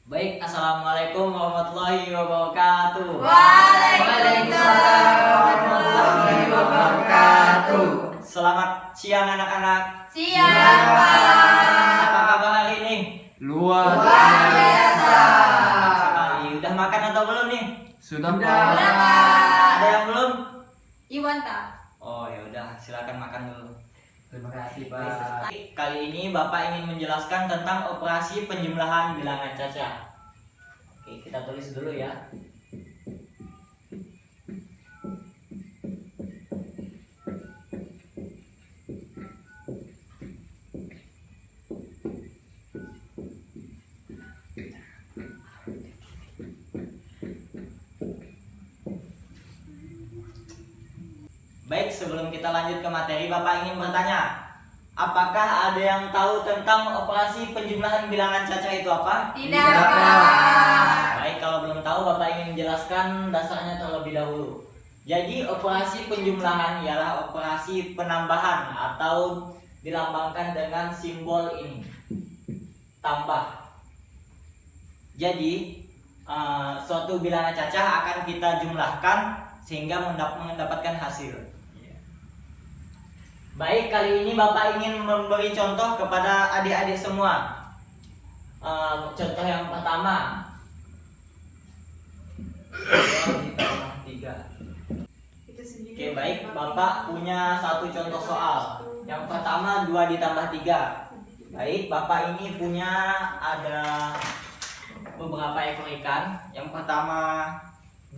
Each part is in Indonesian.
Baik, assalamualaikum warahmatullahi wabarakatuh. Waalaikumsalam warahmatullahi wabarakatuh. Selamat siang anak-anak. Siang, Pak. Apa kabar hari ini? Luar biasa. Sekali. Udah makan atau belum nih? Sudah Udah, Pak. Pak. Ada yang belum? Iwan tak? Oh ya udah, silakan makan dulu. Terima kasih Pak. Kali ini Bapak ingin menjelaskan tentang operasi penjumlahan bilangan caca. Oke, kita tulis dulu ya. Baik, sebelum kita lanjut ke materi, Bapak ingin bertanya, apakah ada yang tahu tentang operasi penjumlahan bilangan caca itu apa? Tidak, Pak. Baik, kalau belum tahu, Bapak ingin menjelaskan dasarnya terlebih dahulu. Jadi, operasi penjumlahan ialah operasi penambahan atau dilambangkan dengan simbol ini, tambah. Jadi, suatu bilangan caca akan kita jumlahkan sehingga mendapatkan hasil. Baik, kali ini Bapak ingin memberi contoh kepada adik-adik semua. Contoh yang pertama, 2 ditambah 3. Oke, baik, Bapak punya satu contoh soal. Yang pertama 2 ditambah 3. Baik, Bapak ini punya ada beberapa ekor ikan. Yang pertama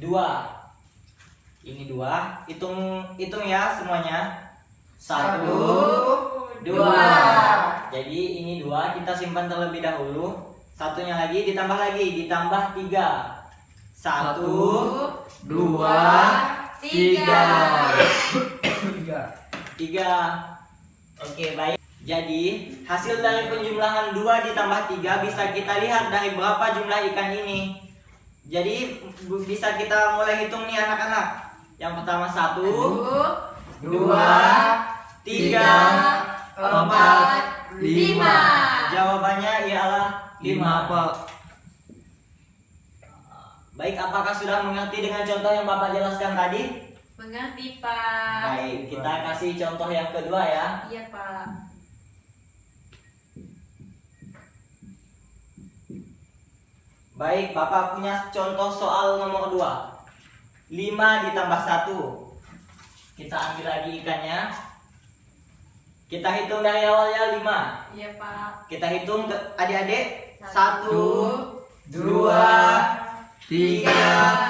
2. Ini 2. Hitung ya semuanya. 1, 2. Jadi ini 2 kita simpan terlebih dahulu. Satunya lagi ditambah 3. 1, 2, 3. Oke, baik. Jadi hasil dari penjumlahan 2 ditambah 3 bisa kita lihat dari berapa jumlah ikan ini. Jadi bisa kita mulai hitung nih anak-anak. Yang pertama 1, 2, 3, 4, 5. Jawabannya ialah 5. Pak. Baik, apakah sudah mengerti dengan contoh yang Bapak jelaskan tadi? Mengerti, Pak. Baik, kita kasih contoh yang kedua ya. Iya, Pak. Baik, Bapak punya contoh soal nomor 2. 5 ditambah 1. Kita ambil lagi ikannya. Kita hitung dari awalnya 5. Iya, Pak. Kita hitung adik-adik. 1, 2, 3,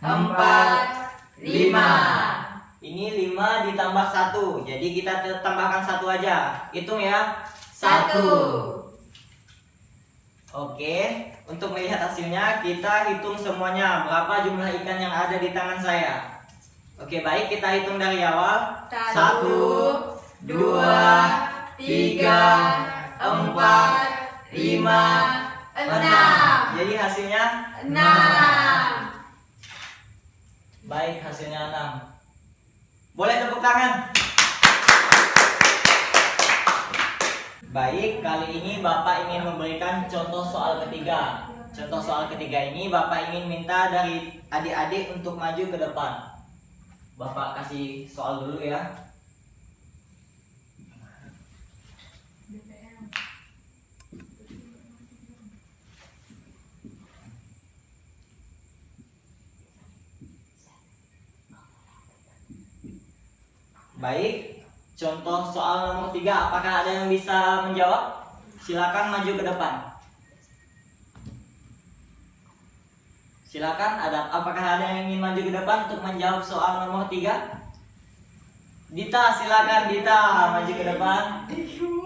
4, 5. Ini 5 ditambah 1. Jadi kita tambahkan 1 aja. Hitung ya. 1. Oke, untuk melihat hasilnya kita hitung semuanya berapa jumlah ikan yang ada di tangan saya. Oke, baik, kita hitung dari awal. 1, 2, 3, 4, 5, 6. Jadi hasilnya 6. baik, hasilnya 6. Boleh tepuk tangan. Baik, kali ini Bapak ingin memberikan contoh soal ketiga. Contoh soal ketiga ini Bapak ingin minta dari adik-adik untuk maju ke depan. Bapak kasih soal dulu ya. Baik, contoh soal nomor 3. Apakah ada yang bisa menjawab? Silakan maju ke depan. Silakan, apakah ada yang ingin maju ke depan untuk menjawab soal nomor 3? Dita, silakan Dita maju ke depan.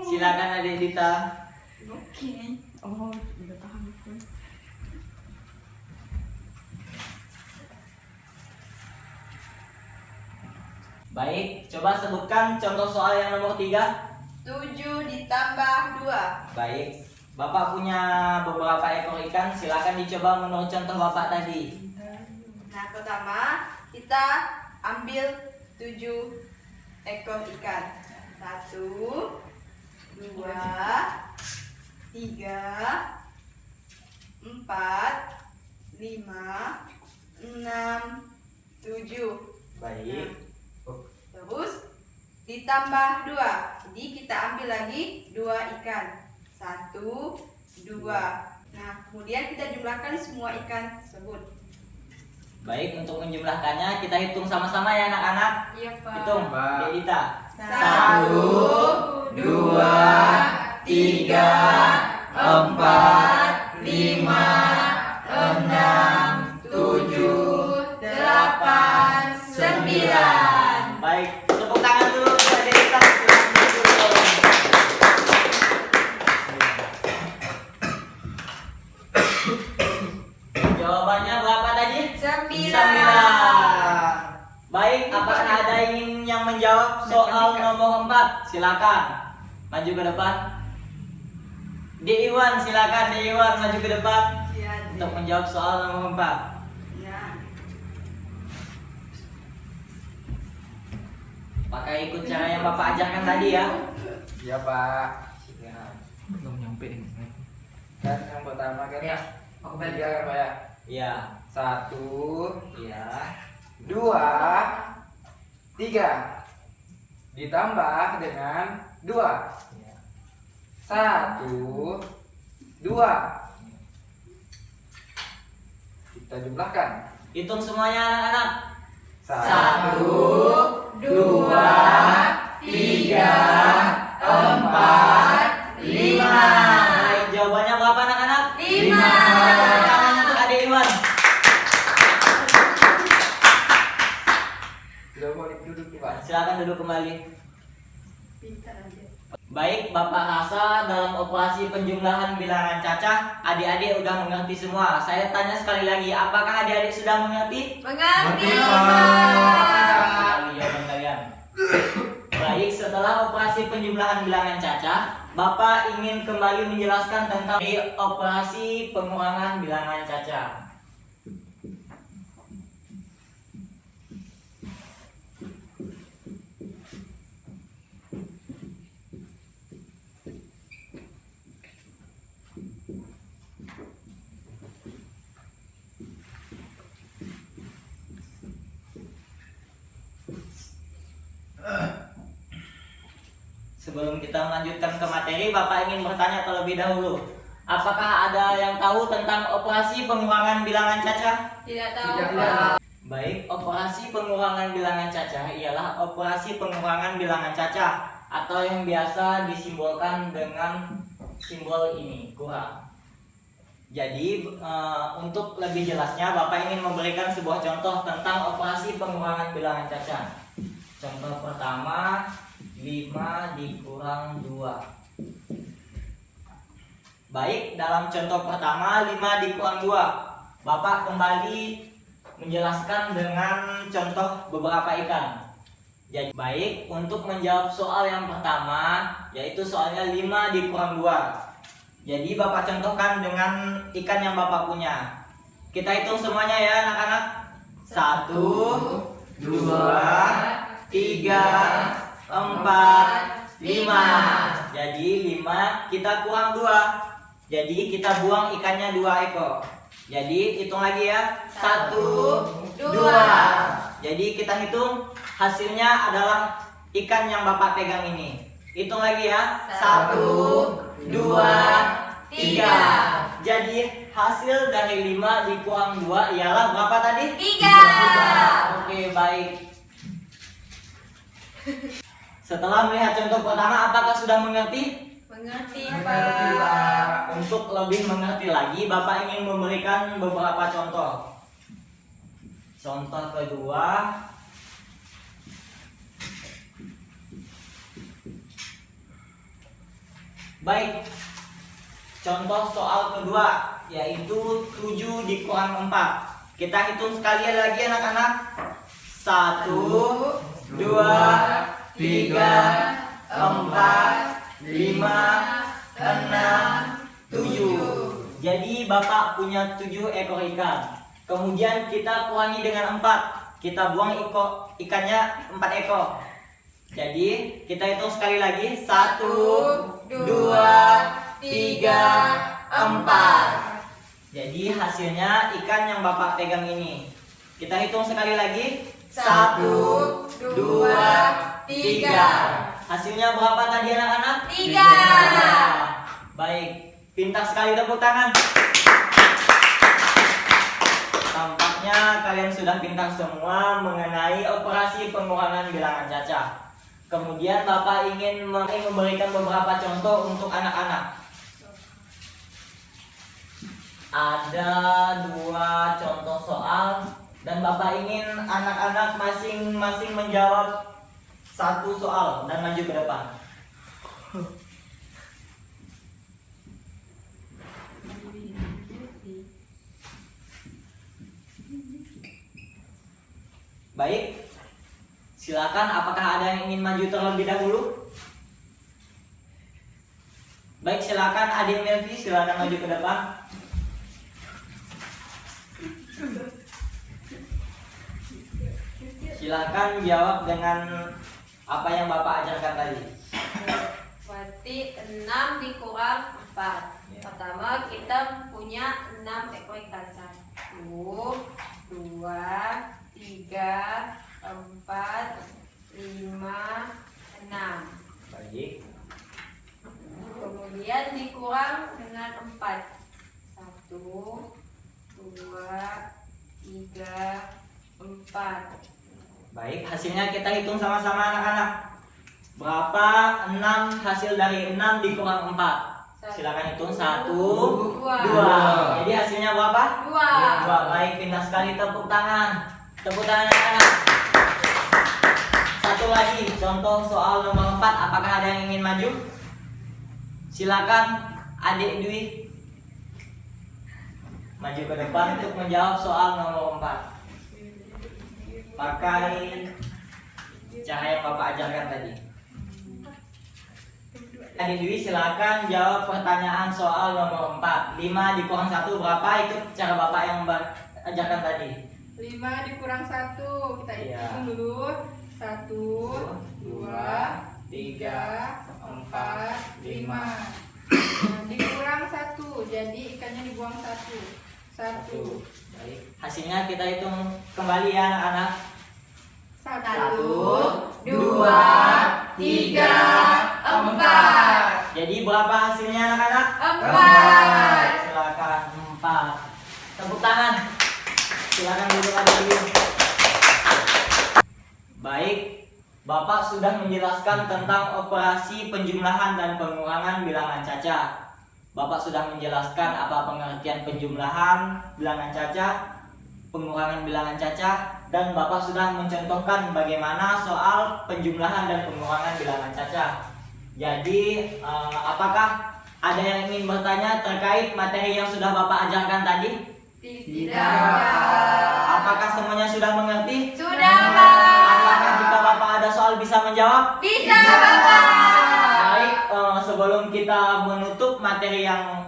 Silakan adik Dita. Oke. Oh, udah paham. Baik, coba sebutkan contoh soal yang nomor 3. 7 ditambah 2. Baik, Bapak punya beberapa ekor ikan. Silakan dicoba menurut contoh Bapak tadi. Nah, pertama kita ambil 7 ekor ikan. 1, 2, 3, 4, 4, 5, 6, 7. Baik. Terus ditambah 2. Jadi kita ambil lagi 2 ikan. 1, 2. Nah, kemudian kita jumlahkan semua ikan tersebut. Baik, untuk menjumlahkannya kita hitung sama-sama ya anak-anak. Iya, Pak. Hitung, Pak. Dedita. 1, 2, 3, 4, 5, 6, 7, 8, 9. Baik, tepuk tangan dulu buat Dedita. Jawabannya berapa tadi? 9. Baik, apakah ada yang menjawab soal nomor 4? Silakan maju ke depan. Iwan, silakan Iwan maju ke depan untuk menjawab soal nomor 4. Pakai ikut cara yang Bapak ajarkan tadi ya. Iya Pak. Belum nyampe ini. Kan yang pertama kan Ya. aku tiga kan Pak ya. Iya. 1, Iya. 2, 3 ditambah dengan 2. Iya. 1, 2. Kita jumlahkan. Hitung semuanya anak-anak. 1, 2, 3, 4, 5. Baik, jawabannya berapa anak-anak? 5. Tepuk tangan untuk adik Iwan. Sudah mau duduk nih Pak. Silakan duduk kembali. Pintar aja. Baik, Bapak rasa dalam operasi penjumlahan bilangan cacah, adik-adik udah mengerti semua. Saya tanya sekali lagi, apakah adik-adik sudah mengerti? Mengerti, Sekali jawaban kalian. Baik, setelah operasi penjumlahan bilangan cacah, Bapak ingin kembali menjelaskan tentang operasi pengurangan bilangan cacah. Sebelum kita melanjutkan ke materi, Bapak ingin bertanya terlebih dahulu. Apakah ada yang tahu tentang operasi pengurangan bilangan cacah? Tidak tahu, Tidak Pak. tahu. Baik, operasi pengurangan bilangan cacah ialah operasi pengurangan bilangan cacah atau yang biasa disimbolkan dengan simbol ini, kurang. Jadi, untuk lebih jelasnya, Bapak ingin memberikan sebuah contoh tentang operasi pengurangan bilangan cacah. Contoh pertama, 5 dikurang 2. Baik, dalam contoh pertama 5 dikurang 2, Bapak kembali menjelaskan dengan contoh beberapa ikan. Jadi baik, untuk menjawab soal yang pertama, yaitu soalnya 5 dikurang 2. Jadi Bapak contohkan dengan ikan yang Bapak punya. Kita hitung semuanya ya anak-anak. 1, 2, 3, 4, 5. Jadi 5 kita kurang 2. Jadi kita buang ikannya 2 ekor. Jadi hitung lagi ya. 1, 2. Jadi kita hitung hasilnya adalah ikan yang Bapak pegang ini. Hitung lagi ya. 1, 2, 3. Jadi hasil dari 5 dikurang 2 ialah berapa tadi? 3. Oke, baik. Setelah melihat contoh pertama, apakah sudah mengerti? Mengerti, Mengerti, Pak. Pak. Untuk lebih mengerti lagi, Bapak ingin memberikan beberapa contoh. Contoh kedua, baik. Contoh soal kedua, yaitu 7 dikurang 4. Kita hitung sekali lagi anak-anak. 1, 2, 3, 4, 5, 6, 7. Jadi Bapak punya 7 ekor ikan. Kemudian kita kurangi dengan 4. Kita buang ikannya 4 ekor. Jadi kita hitung sekali lagi. 1, 2, 3, 4. Jadi hasilnya ikan yang Bapak pegang ini. Kita hitung sekali lagi. 1, 2, 3. Hasilnya berapa tadi anak-anak? 3. Baik, pintar sekali, tepuk tangan. Tampaknya kalian sudah pintar semua mengenai operasi pengurangan bilangan cacah. Kemudian Bapak ingin memberikan beberapa contoh untuk anak-anak. Ada 2 contoh soal dan Bapak ingin anak-anak masing-masing menjawab 1 soal dan maju ke depan. Baik, silakan. Apakah ada yang ingin maju terlebih dahulu? Baik, silakan Adik Melvi, silakan maju ke depan. Silakan jawab dengan apa yang Bapak ajarkan tadi. Berarti 6 dikurang 4. Ya. Pertama kita punya 6 ekor ikan. 1, 2, 3, 4, 5, 6. Baik. Kemudian dikurang dengan 4. 1, 2, 3, 4. Baik, hasilnya kita hitung sama-sama anak-anak. Berapa 6 hasil dari 6 dikurang 4? Silakan hitung. 1, 2. Jadi hasilnya berapa? 2. Baik, pintar sekali, tepuk tangan. Tepuk tangan anak-anak. Satu lagi, contoh soal nomor 4. Apakah ada yang ingin maju? Silakan Adik Dwi maju ke depan untuk menjawab soal nomor 4. Pakai cara yang Bapak ajarkan tadi. Adik Dwi silakan jawab pertanyaan soal nomor 4. 5 dikurang 1 berapa? Itu cara Bapak yang ajarkan tadi. 5 dikurang 1. Kita Iya. hitung dulu. 1, 2, 3, 4, 5. Dikurang 1. Jadi ikannya dibuang 1. 1. Baik. Hasilnya kita hitung kembali ya anak-anak. 1, 2, 3, 4. Jadi berapa hasilnya anak-anak? 4. Silakan 4. Tepuk tangan. Silakan duduk lagi. Baik, Bapak sudah menjelaskan tentang operasi penjumlahan dan pengurangan bilangan cacah. Bapak sudah menjelaskan apa pengertian penjumlahan bilangan cacah, pengurangan bilangan cacah, dan Bapak sudah mencontohkan bagaimana soal penjumlahan dan pengurangan bilangan cacah. Jadi, apakah ada yang ingin bertanya terkait materi yang sudah Bapak ajarkan tadi? Tidak. Apakah semuanya sudah mengerti? Sudah, Pak. Apakah jika Bapak ada soal bisa menjawab? Bisa, Bapak. Baik, sebelum kita menutup materi yang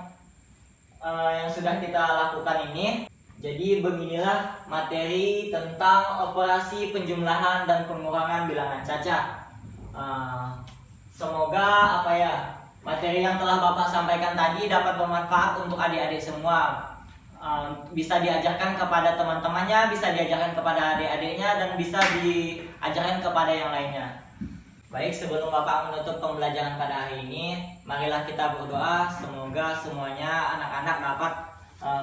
sudah kita lakukan ini, jadi beginilah materi tentang operasi penjumlahan dan pengurangan bilangan cacah. Semoga materi yang telah Bapak sampaikan tadi dapat bermanfaat untuk adik-adik semua. Bisa diajarkan kepada teman-temannya, bisa diajarkan kepada adik-adiknya, dan bisa diajarkan kepada yang lainnya. Baik, sebelum Bapak menutup pembelajaran pada hari ini, marilah kita berdoa semoga semuanya anak-anak dapat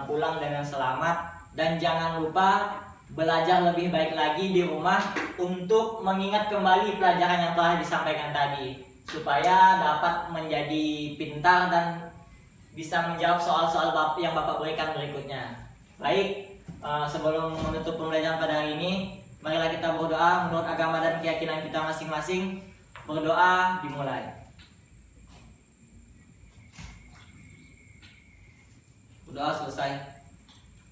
pulang dengan selamat, dan jangan lupa belajar lebih baik lagi di rumah untuk mengingat kembali pelajaran yang telah disampaikan tadi, supaya dapat menjadi pintar dan bisa menjawab soal-soal yang Bapak berikan berikutnya. Baik, sebelum menutup pembelajaran pada hari ini, marilah kita berdoa menurut agama dan keyakinan kita masing-masing. Berdoa dimulai. Berdoa selesai.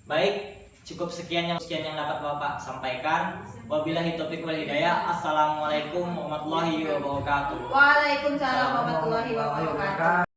Baik, cukup sekian yang dapat Bapak sampaikan. Wabillahi taufiq wal hidayah. Assalamualaikum warahmatullahi wabarakatuh. Waalaikumsalam warahmatullahi wabarakatuh.